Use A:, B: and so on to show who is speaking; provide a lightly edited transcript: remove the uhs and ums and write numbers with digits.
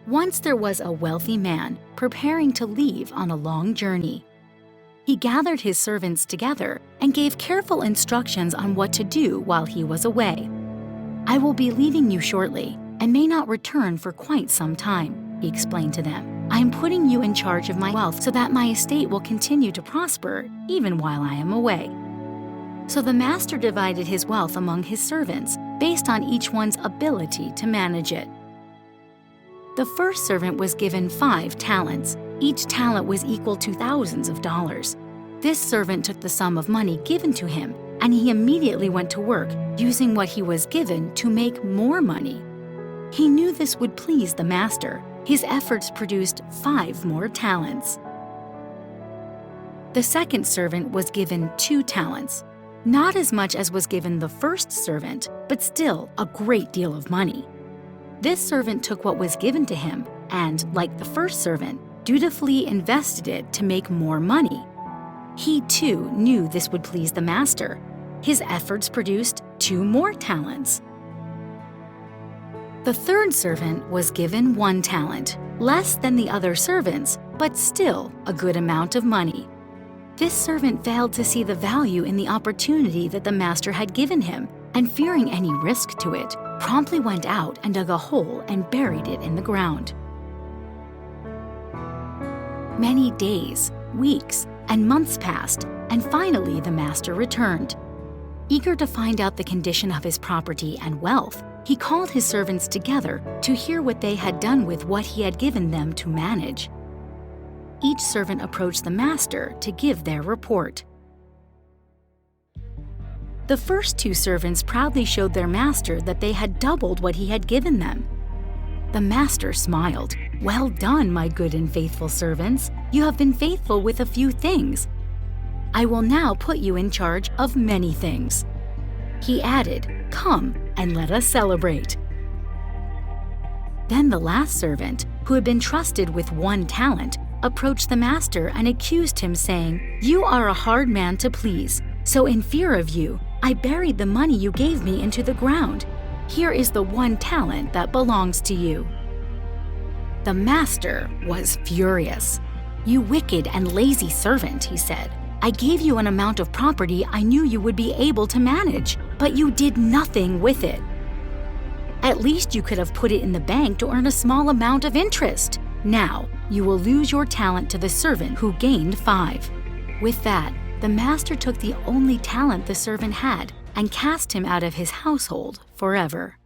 A: Once there was a wealthy man preparing to leave on a long journey. He gathered his servants together and gave careful instructions on what to do while he was away. "I will be leaving you shortly and may not return for quite some time," he explained to them. "I am putting you in charge of my wealth so that my estate will continue to prosper even while I am away." So the master divided his wealth among his servants based on each one's ability to manage it. The first servant was given 5 talents. Each talent was equal to thousands of dollars. This servant took the sum of money given to him, and he immediately went to work, using what he was given to make more money. He knew this would please the master. His efforts produced 5 more talents. The second servant was given 2 talents. Not as much as was given the first servant, but still a great deal of money. This servant took what was given to him and, like the first servant, dutifully invested it to make more money. He too knew this would please the master. His efforts produced 2 more talents. The third servant was given 1 talent, less than the other servants, but still a good amount of money. This servant failed to see the value in the opportunity that the master had given him, and fearing any risk to it, promptly went out and dug a hole and buried it in the ground. Many days, weeks, and months passed, and finally the master returned. Eager to find out the condition of his property and wealth, he called his servants together to hear what they had done with what he had given them to manage. Each servant approached the master to give their report. The first 2 servants proudly showed their master that they had doubled what he had given them. The master smiled. "Well done, my good and faithful servants. You have been faithful with a few things. I will now put you in charge of many things." He added, "Come and let us celebrate." Then the last servant, who had been trusted with 1 talent, approached the master and accused him, saying, "You are a hard man to please. So in fear of you, I buried the money you gave me into the ground. Here is the 1 talent that belongs to you." The master was furious. "You wicked and lazy servant," he said. "I gave you an amount of property I knew you would be able to manage, but you did nothing with it. At least you could have put it in the bank to earn a small amount of interest. Now, you will lose your talent to the servant who gained 5. With that, the master took the only talent the servant had and cast him out of his household forever.